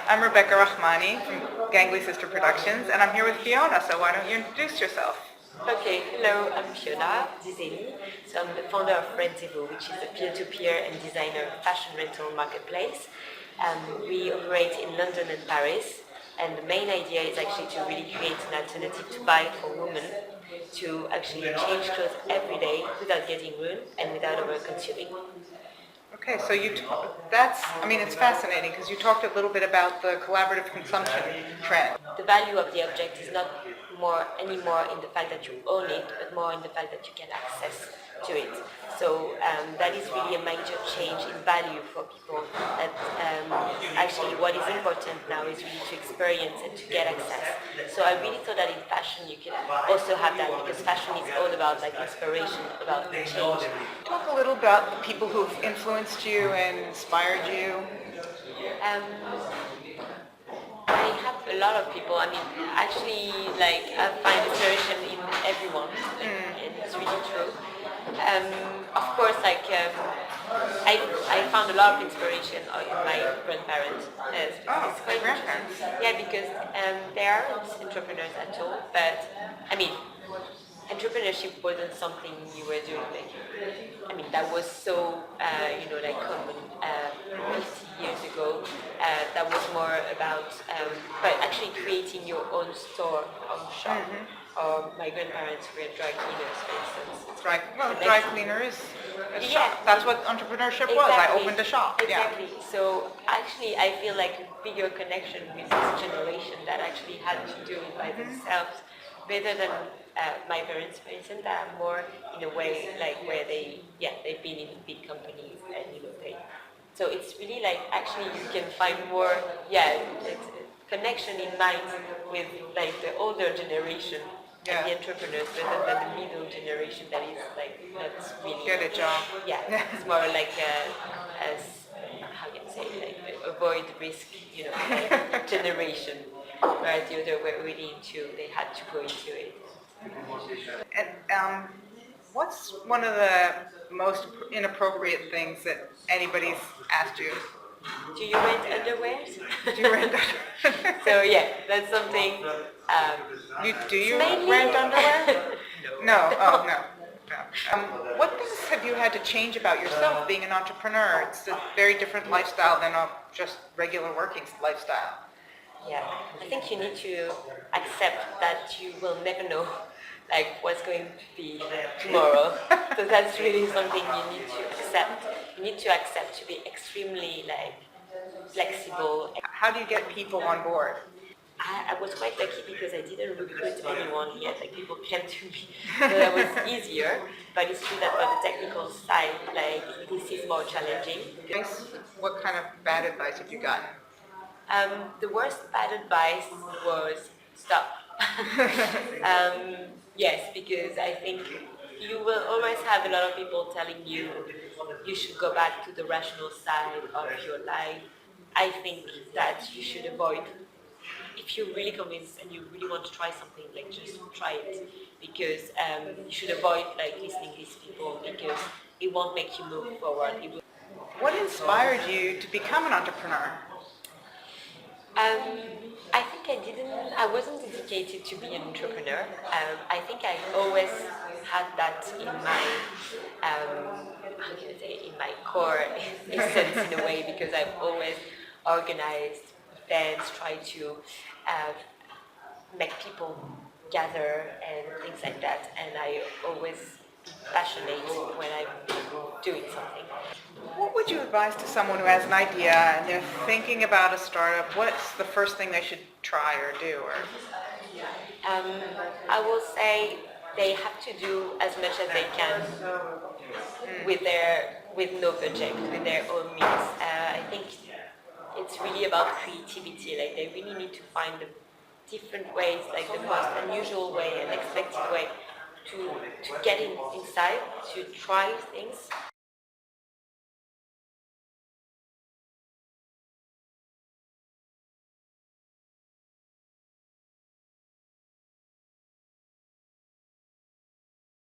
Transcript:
I'm Rebecca Rachmany from Gangly Sister Productions, and I'm here with Fiona, so why don't you introduce yourself? Okay, hello, I'm Fiona Disegni. So I'm the founder of Rentez Vous, which is a peer-to-peer and designer fashion rental marketplace. We operate in London and Paris, and the main idea is actually to really create an alternative to buy for women, to actually change clothes every day without getting ruined and without over-consuming. Okay, so it's fascinating because you talked a little bit about the collaborative consumption trend. The value of the object is not anymore in the fact that you own it, but more in the fact that you can access to it. So that is really a major change in value for people. That actually what is important now is really to experience and to get access. So I really thought that in fashion you can also have that, because fashion is all about like inspiration, about change. Talk a little about the people who've influenced you and inspired you. I have a lot of people. I mean, actually, like I find inspiration in everyone, and it's really true. Of course, I found a lot of inspiration in my grandparents. It's quite grandparents. Yeah, because they aren't entrepreneurs at all. But I mean, entrepreneurship wasn't something you were doing. Like, I mean, that was so common 50 years ago. That was more about, but actually creating your own store, own shop. Or my grandparents were dry cleaners, for instance. Dry cleaner is a shop. That's what entrepreneurship was. I opened a shop. Exactly. Yeah. So actually, I feel like a bigger connection with this generation that actually had to do it by themselves, rather than my parents, for instance, that are more in a way like where they've been in big companies and so it's really like actually you can find more connection in mind with like the older generation and the entrepreneurs rather than the middle generation that is like that's really get a job. Yeah, it's more like how can I say, like avoid risk, like generation, whereas the other were really they had to go into it. And what's one of the most inappropriate things that anybody's asked you? Do you rent underwear? Do you rent underwear? So yeah, that's something. Do you rent underwear? No. Oh no. What things have you had to change about yourself being an entrepreneur? It's a very different lifestyle than a just regular working lifestyle. Yeah, I think you need to accept that you will never know like what's going to be tomorrow. So that's really something you need to accept. You need to accept to be extremely like flexible. How do you get people on board? I was quite lucky because I didn't recruit anyone yet. Like people came to me, so that was easier. But it's true that on the technical side, like this is more challenging. What kind of bad advice have you gotten? The worst bad advice was stop. Yes, because I think you will always have a lot of people telling you you should go back to the rational side of your life. I think that you should avoid, if you're really convinced and you really want to try something, like just try it, because you should avoid like listening to these people, because it won't make you move forward. What inspired you to become an entrepreneur? I think I wasn't dedicated to be an entrepreneur. I think I always had that in my, how can I say, in my core essence in a way, because I've always organized events, tried to make people gather and things like that, and I always be passionate when I'm doing something. What would you advise to someone who has an idea and they're thinking about a startup? What's the first thing they should try or do? I will say they have to do as much as they can with no budget, with their own means. I think it's really about creativity. Like they really need to find the different ways, like the most unusual way, unexpected way to get inside, to try things.